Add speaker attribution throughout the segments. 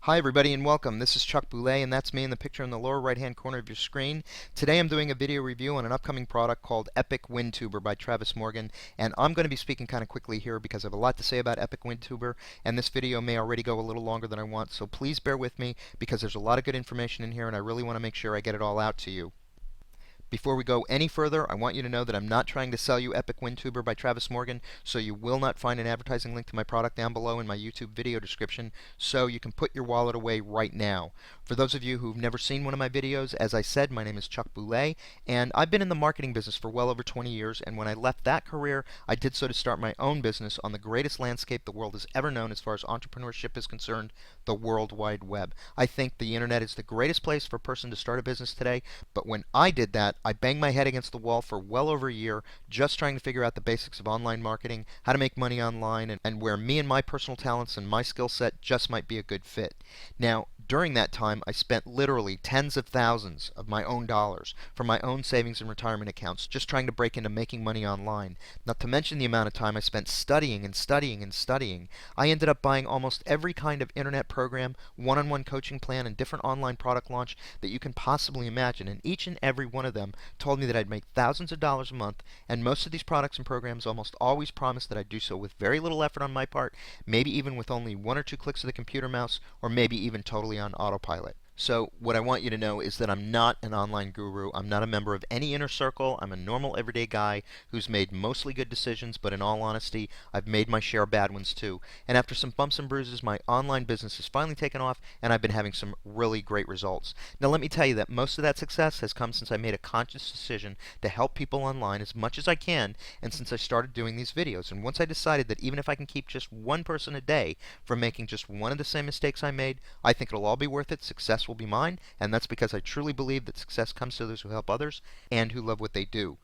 Speaker 1: Hi everybody and welcome. This is Chuck Boulais and that's me in the picture in the lower right hand corner of your screen. Today I'm doing a video review on an upcoming product called Epic WindTuber by Travis Morgan, and I'm going to be speaking kind of quickly here because I have a lot to say about Epic WindTuber, and this video may already go a little longer than I want, so please bear with me because there's a lot of good information in here and I really want to make sure I get it all out to you. Before we go any further, I want you to know that I'm not trying to sell you Epic WindTuber by Travis Morgan, so you will not find an advertising link to my product down below in my YouTube video description, so you can put your wallet away right now. For those of you who've never seen one of my videos, as I said, my name is Chuck Boulais, and I've been in the marketing business for well over 20 years, and when I left that career, I did so to start my own business on the greatest landscape the world has ever known as far as entrepreneurship is concerned, the World Wide Web. I think the internet is the greatest place for a person to start a business today, but when I did that, I banged my head against the wall for well over a year just trying to figure out the basics of online marketing, how to make money online, and where me and my personal talents and my skill set just might be a good fit. Now, during that time, I spent literally tens of thousands of my own dollars from my own savings and retirement accounts just trying to break into making money online. Not to mention the amount of time I spent studying and studying and studying. I ended up buying almost every kind of internet program, one-on-one coaching plan, and different online product launch that you can possibly imagine, and each and every one of them told me that I'd make thousands of dollars a month, and most of these products and programs almost always promised that I'd do so with very little effort on my part, maybe even with only one or two clicks of the computer mouse, or maybe even totally on autopilot. So what I want you to know is that I'm not an online guru. I'm not a member of any inner circle. I'm a normal everyday guy who's made mostly good decisions, but in all honesty, I've made my share of bad ones too. And after some bumps and bruises, my online business has finally taken off, and I've been having some really great results. Now let me tell you that most of that success has come since I made a conscious decision to help people online as much as I can, and since I started doing these videos. And once I decided that even if I can keep just one person a day from making just one of the same mistakes I made, I think it'll all be worth it. Success will be mine, and that's because I truly believe that success comes to those who help others and who love what they do.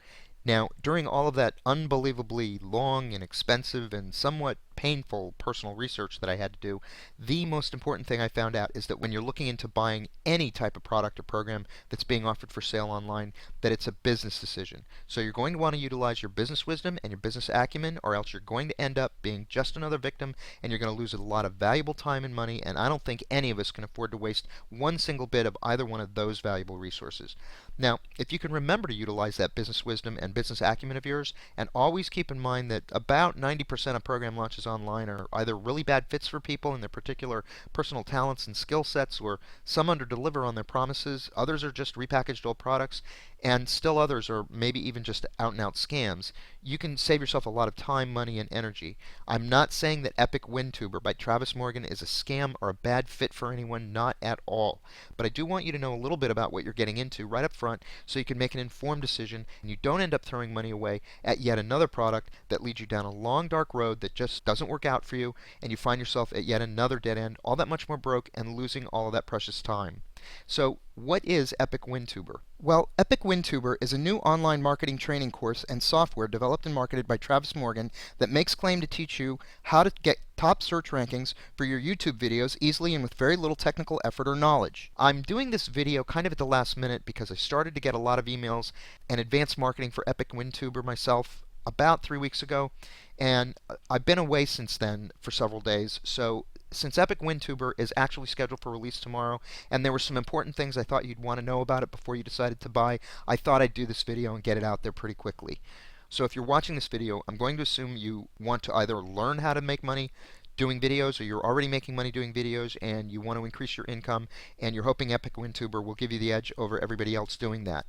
Speaker 1: Now, during all of that unbelievably long and expensive and somewhat painful personal research that I had to do, the most important thing I found out is that when you're looking into buying any type of product or program that's being offered for sale online, that it's a business decision. So you're going to want to utilize your business wisdom and your business acumen, or else you're going to end up being just another victim, and you're going to lose a lot of valuable time and money, and I don't think any of us can afford to waste one single bit of either one of those valuable resources. Now, if you can remember to utilize that business wisdom and business acumen of yours, and always keep in mind that about 90% of program launches online are either really bad fits for people and their particular personal talents and skill sets, or some underdeliver on their promises, others are just repackaged old products, and still others are maybe even just out-and-out scams, you can save yourself a lot of time, money, and energy. I'm not saying that Epic WindTuber by Travis Morgan is a scam or a bad fit for anyone, not at all. But I do want you to know a little bit about what you're getting into right up front so you can make an informed decision and you don't end up throwing money away at yet another product that leads you down a long dark road that just doesn't work out for you, and you find yourself at yet another dead end, all that much more broke and losing all of that precious time. So, what is Epic WindTuber? Well, Epic WindTuber is a new online marketing training course and software developed and marketed by Travis Morgan that makes claim to teach you how to get top search rankings for your YouTube videos easily and with very little technical effort or knowledge. I'm doing this video kind of at the last minute because I started to get a lot of emails and advanced marketing for Epic WindTuber myself about 3 weeks ago, and I've been away since then for several days, so since Epic WindTuber is actually scheduled for release tomorrow, and there were some important things I thought you'd want to know about it before you decided to buy, I thought I'd do this video and get it out there pretty quickly. So if you're watching this video, I'm going to assume you want to either learn how to make money doing videos, or you're already making money doing videos and you want to increase your income, and you're hoping Epic WindTuber will give you the edge over everybody else doing that.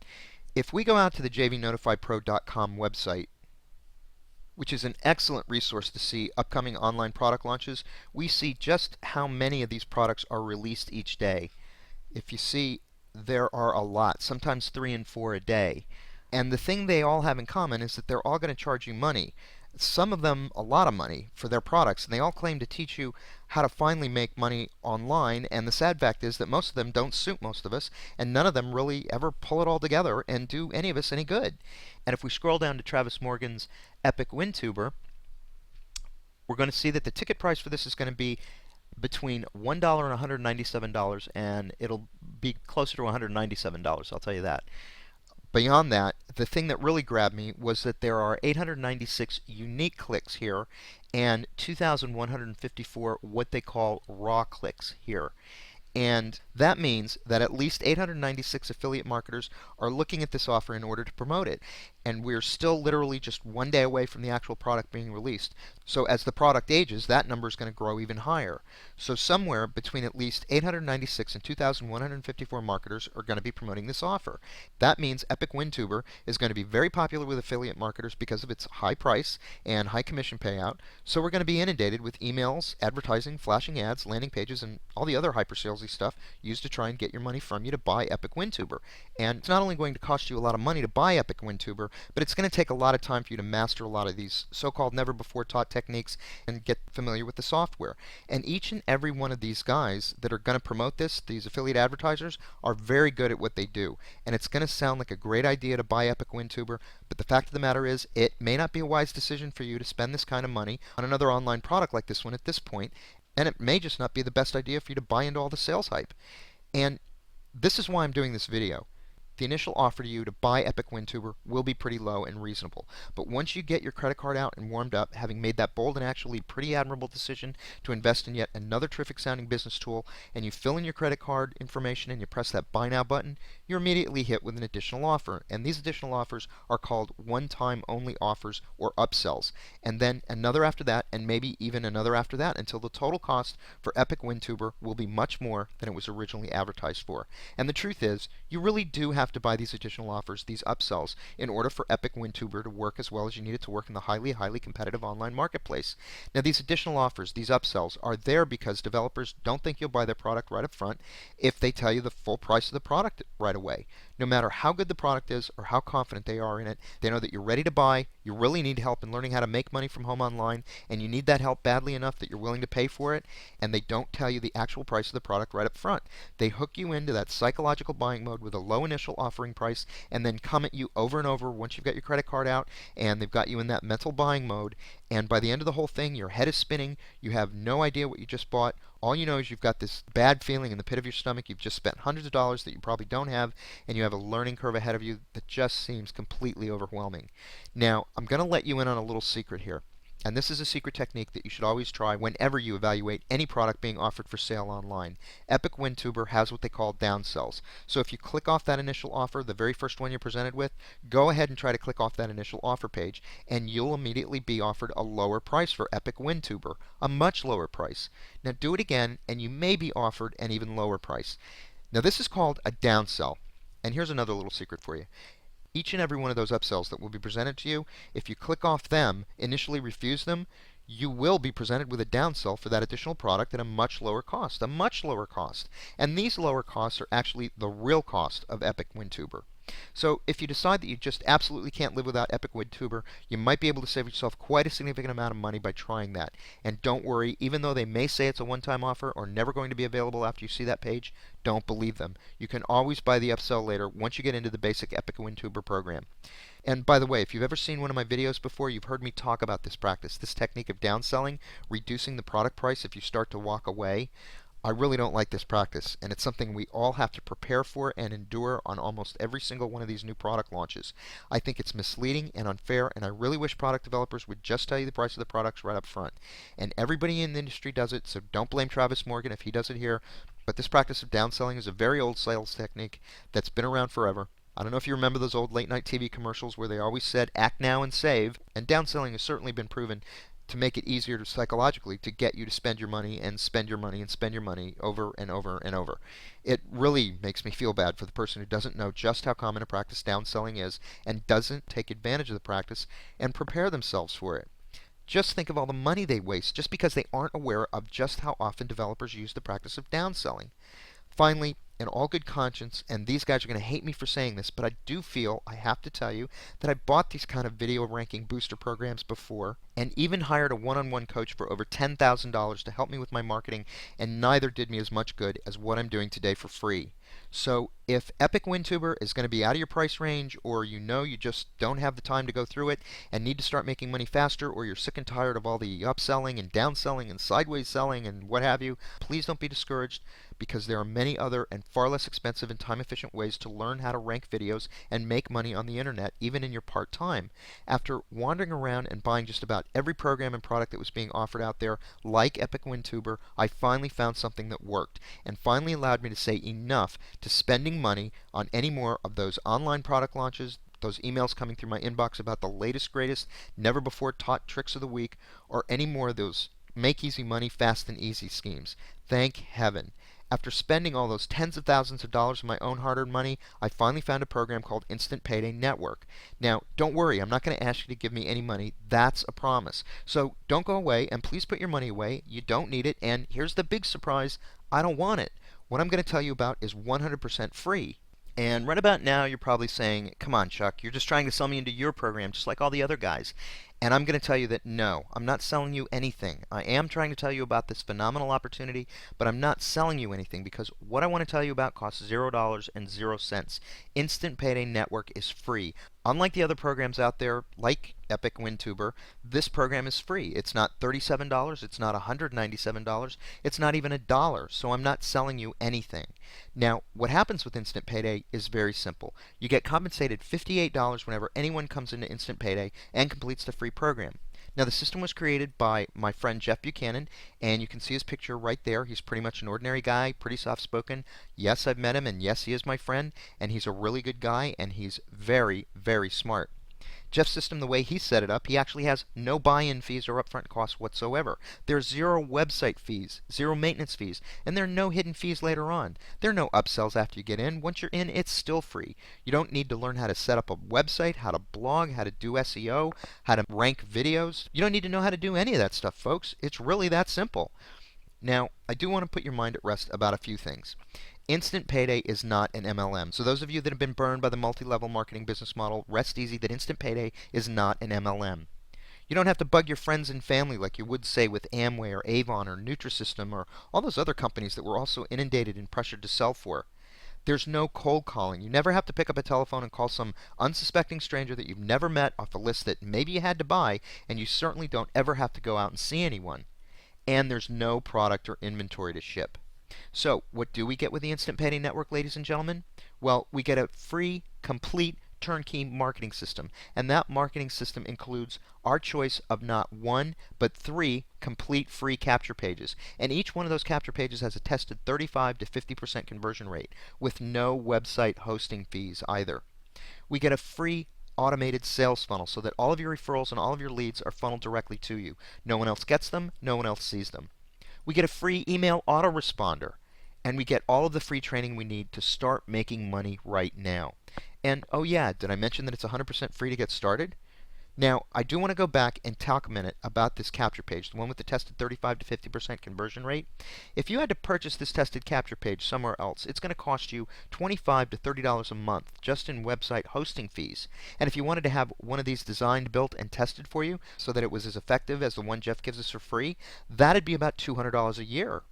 Speaker 1: If we go out to the jvnotifypro.com website, which is an excellent resource to see upcoming online product launches, we see just how many of these products are released each day. If you see, there are a lot, sometimes 3 and 4 a day. And the thing they all have in common is that they're all going to charge you money. Some of them a lot of money for their products, and they all claim to teach you how to finally make money online, and the sad fact is that most of them don't suit most of us, and none of them really ever pull it all together and do any of us any good. And if we scroll down to Travis Morgan's Epic WindTuber, we're going to see that the ticket price for this is going to be between $1 and $197, and it'll be closer to $197, I'll tell you that. Beyond that, the thing that really grabbed me was that there are 896 unique clicks here and 2,154 what they call raw clicks here. And that means that at least 896 affiliate marketers are looking at this offer in order to promote it. And we're still literally just one day away from the actual product being released. So as the product ages, that number is going to grow even higher. So somewhere between at least 896 and 2,154 marketers are going to be promoting this offer. That means Epic WinTuber is going to be very popular with affiliate marketers because of its high price and high commission payout. So we're going to be inundated with emails, advertising, flashing ads, landing pages, and all the other hyper salesy stuff used to try and get your money from you to buy Epic WinTuber. And it's not only going to cost you a lot of money to buy Epic WinTuber, but it's going to take a lot of time for you to master a lot of these so-called never-before-taught techniques and get familiar with the software. And each and every one of these guys that are going to promote this, these affiliate advertisers, are very good at what they do. And it's going to sound like a great idea to buy Epic WinTuber, but the fact of the matter is, it may not be a wise decision for you to spend this kind of money on another online product like this one at this point, and it may just not be the best idea for you to buy into all the sales hype. And this is why I'm doing this video. The initial offer to you to buy Epic WinTuber will be pretty low and reasonable. But once you get your credit card out and warmed up, having made that bold and actually pretty admirable decision to invest in yet another terrific sounding business tool, and you fill in your credit card information and you press that Buy Now button, you're immediately hit with an additional offer. And these additional offers are called one-time only offers or upsells. And then another after that, and maybe even another after that, until the total cost for Epic WinTuber will be much more than it was originally advertised for. And the truth is, you really do have to buy these additional offers, these upsells, in order for Epic WinTuber to work as well as you need it to work in the highly competitive online marketplace. Now, these additional offers, these upsells, are there because developers don't think you'll buy their product right up front if they tell you the full price of the product right away. No matter how good the product is or how confident they are in it, they know that you're ready to buy, you really need help in learning how to make money from home online, and you need that help badly enough that you're willing to pay for it, and they don't tell you the actual price of the product right up front. They hook you into that psychological buying mode with a low initial offering price, and then come at you over and over once you've got your credit card out, and they've got you in that mental buying mode, and by the end of the whole thing, your head is spinning, you have no idea what you just bought. All you know is you've got this bad feeling in the pit of your stomach. You've just spent hundreds of dollars that you probably don't have, and you have a learning curve ahead of you that just seems completely overwhelming. Now, I'm going to let you in on a little secret here. And this is a secret technique that you should always try whenever you evaluate any product being offered for sale online. Epic WinTuber has what they call downsells. So if you click off that initial offer, the very first one you're presented with, go ahead and try to click off that initial offer page, and you'll immediately be offered a lower price for Epic WinTuber, a much lower price. Now do it again, and you may be offered an even lower price. Now this is called a downsell. And here's another little secret for you. Each and every one of those upsells that will be presented to you, if you click off them, initially refuse them, you will be presented with a downsell for that additional product at a much lower cost, a much lower cost. And these lower costs are actually the real cost of Epic WinTuber. So if you decide that you just absolutely can't live without Epic WinTuber, you might be able to save yourself quite a significant amount of money by trying that. And don't worry, even though they may say it's a one-time offer or never going to be available after you see that page, don't believe them. You can always buy the upsell later once you get into the basic Epic WinTuber program. And by the way, if you've ever seen one of my videos before, you've heard me talk about this practice, this technique of downselling, reducing the product price if you start to walk away. I really don't like this practice, and it's something we all have to prepare for and endure on almost every single one of these new product launches. I think it's misleading and unfair, and I really wish product developers would just tell you the price of the products right up front. And everybody in the industry does it, so don't blame Travis Morgan if he does it here. But this practice of downselling is a very old sales technique that's been around forever. I don't know if you remember those old late-night TV commercials where they always said, act now and save, and downselling has certainly been proven to make it easier to psychologically to get you to spend your money and spend your money and spend your money over and over and over. It really makes me feel bad for the person who doesn't know just how common a practice downselling is and doesn't take advantage of the practice and prepare themselves for it. Just think of all the money they waste just because they aren't aware of just how often developers use the practice of downselling. Finally, in all good conscience, and these guys are going to hate me for saying this, but I do feel I have to tell you that I bought these kind of video ranking booster programs before and even hired a one-on-one coach for over $10,000 to help me with my marketing, and neither did me as much good as what I'm doing today for free. So if Epic WinTuber is going to be out of your price range, or you know you just don't have the time to go through it and need to start making money faster, or you're sick and tired of all the upselling and downselling and sideways selling and what have you, please don't be discouraged, because there are many other and far less expensive and time efficient ways to learn how to rank videos and make money on the internet, even in your part-time. After wandering around and buying just about every program and product that was being offered out there, like Epic WinTuber, I finally found something that worked, and finally allowed me to say enough to spending money on any more of those online product launches, those emails coming through my inbox about the latest, greatest, never before taught tricks of the week, or any more of those make easy money fast and easy schemes. Thank heaven. After spending all those tens of thousands of dollars of my own hard-earned money, I finally found a program called Instant Payday Network. Now, don't worry, I'm not going to ask you to give me any money. That's a promise. So don't go away, and please put your money away. You don't need it, and here's the big surprise, I don't want it. What I'm going to tell you about is 100% free. And right about now, you're probably saying, come on, Chuck, you're just trying to sell me into your program just like all the other guys. And I'm going to tell you that no, I'm not selling you anything. I am trying to tell you about this phenomenal opportunity, but I'm not selling you anything, because what I want to tell you about costs $0 and 0 cents. Instant Payday Network is free. Unlike the other programs out there, like Epic WinTuber, this program is free. It's not $37, it's not $197, it's not even $1, so I'm not selling you anything. Now, what happens with Instant Payday is very simple. You get compensated $58 whenever anyone comes into Instant Payday and completes the free program. Now, the system was created by my friend Jeff Buchanan, and you can see his picture right there. He's pretty much an ordinary guy, pretty soft-spoken. Yes, I've met him, and yes, he is my friend, and he's a really good guy, and he's very, very smart. Jeff's system, the way he set it up, he actually has no buy-in fees or upfront costs whatsoever. There's 0 website fees, 0 maintenance fees, and there are no hidden fees later on. There are no upsells after you get in. Once you're in, it's still free. You don't need to learn how to set up a website, how to blog, how to do SEO, how to rank videos. You don't need to know how to do any of that stuff, folks. It's really that simple. Now, I do want to put your mind at rest about a few things. Instant Payday is not an MLM. So those of you that have been burned by the multi-level marketing business model, rest easy that Instant Payday is not an MLM. You don't have to bug your friends and family like you would, say, with Amway or Avon or Nutrisystem or all those other companies that we're also inundated and pressured to sell for. There's no cold calling. You never have to pick up a telephone and call some unsuspecting stranger that you've never met off a list that maybe you had to buy, and you certainly don't ever have to go out and see anyone. And there's no product or inventory to ship. So, what do we get with the Instant Payday Network, ladies and gentlemen? Well, we get a free, complete, turnkey marketing system. And that marketing system includes our choice of not 1, but 3 complete free capture pages. And each one of those capture pages has a tested 35 to 50% conversion rate, with no website hosting fees either. We get a free automated sales funnel so that all of your referrals and all of your leads are funneled directly to you. No one else gets them, no one else sees them. We get a free email autoresponder, and we get all of the free training we need to start making money right now. And oh yeah, did I mention that it's 100% free to get started? Now, I do want to go back and talk a minute about this capture page, the one with the tested 35 to 50% conversion rate. If you had to purchase this tested capture page somewhere else, it's going to cost you $25 to $30 a month just in website hosting fees. And if you wanted to have one of these designed, built, and tested for you so that it was as effective as the one Jeff gives us for free, that'd be about $200 a year.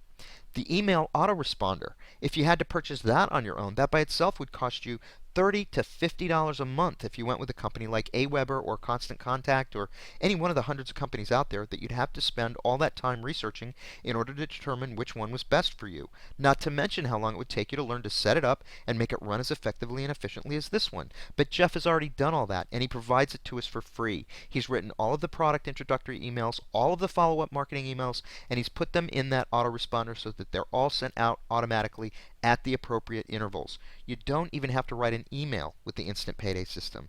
Speaker 1: The email autoresponder, if you had to purchase that on your own, that by itself would cost you $30 to $50 a month if you went with a company like Aweber or Constant Contact or any one of the hundreds of companies out there that you'd have to spend all that time researching in order to determine which one was best for you. Not to mention how long it would take you to learn to set it up and make it run as effectively and efficiently as this one. But Jeff has already done all that, and he provides it to us for free. He's written all of the product introductory emails, all of the follow-up marketing emails, and he's put them in that autoresponder so that they're all sent out automatically at the appropriate intervals. You don't even have to write an email with the Instant Payday system.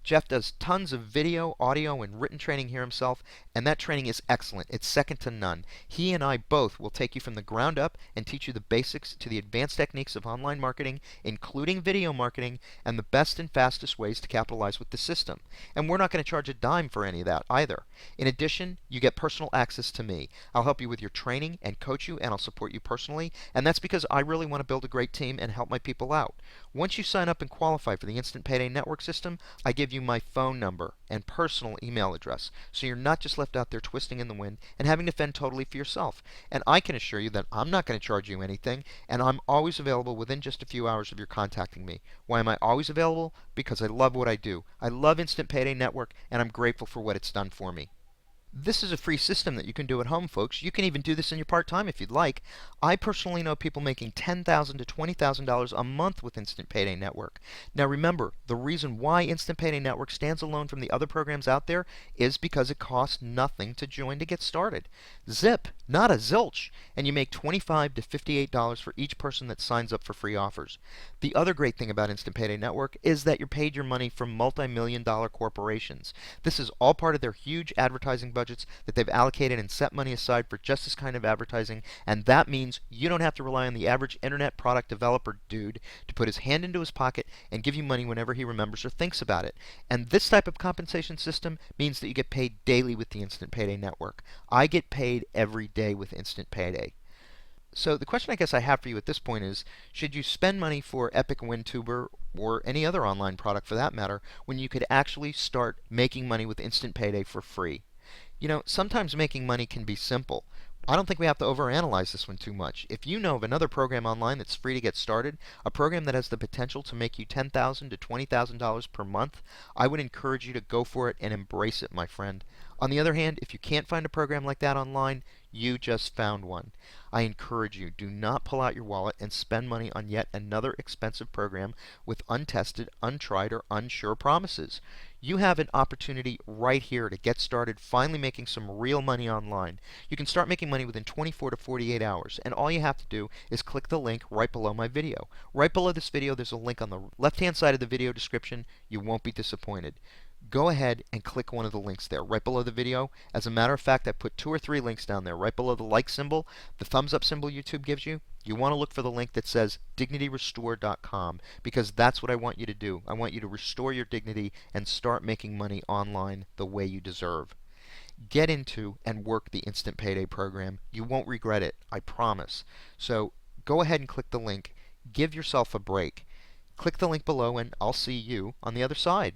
Speaker 1: Jeff does tons of video, audio, and written training here himself, and that training is excellent. It's second to none. He and I both will take you from the ground up and teach you the basics to the advanced techniques of online marketing, including video marketing, and the best and fastest ways to capitalize with the system. And we're not going to charge a dime for any of that either. In addition, you get personal access to me. I'll help you with your training and coach you, and I'll support you personally, and that's because I really want to build a great team and help my people out. Once you sign up and qualify for the Instant Payday Network system, I give give you my phone number and personal email address, so you're not just left out there twisting in the wind and having to fend totally for yourself. And I can assure you that I'm not going to charge you anything, and I'm always available within just a few hours of your contacting me. Why am I always available? Because I love what I do. I love Instant Payday Network, and I'm grateful for what it's done for me. This is a free system that you can do at home, folks. You can even do this in your part-time if you'd like. I personally know people making $10,000 to $20,000 a month with Instant Payday Network. Now remember, the reason why Instant Payday Network stands alone from the other programs out there is because it costs nothing to join to get started. Zip, not a zilch, and you make $25 to $58 for each person that signs up for free offers. The other great thing about Instant Payday Network is that you're paid your money from multi-million-dollar corporations. This is all part of their huge advertising budgets that they've allocated and set money aside for just this kind of advertising, and that means you don't have to rely on the average internet product developer dude to put his hand into his pocket and give you money whenever he remembers or thinks about it. And this type of compensation system means that you get paid daily with the Instant Payday Network. I get paid every day with Instant Payday. So the question I guess I have for you at this point is, should you spend money for Epic WinTuber or any other online product for that matter when you could actually start making money with Instant Payday for free? You know, sometimes making money can be simple. I don't think we have to overanalyze this one too much. If you know of another program online that's free to get started, a program that has the potential to make you $10,000 to $20,000 per month, I would encourage you to go for it and embrace it, my friend. On the other hand, if you can't find a program like that online, you just found one. I encourage you, do not pull out your wallet and spend money on yet another expensive program with untested, untried, or unsure promises. You have an opportunity right here to get started finally making some real money online. You can start making money within 24 to 48 hours, and all you have to do is click the link right below my video. Right below this video, there's a link on the left-hand side of the video description. You won't be disappointed. Go ahead and click one of the links there right below the video. As a matter of fact, I put 2 or 3 links down there right below the like symbol, the thumbs up symbol YouTube gives you. You want to look for the link that says dignityrestore.com, because that's what I want you to do. I want you to restore your dignity and start making money online the way you deserve. Get into and work the Instant Payday program. You won't regret it, I promise. So go ahead and click the link. Give yourself a break. Click the link below and I'll see you on the other side.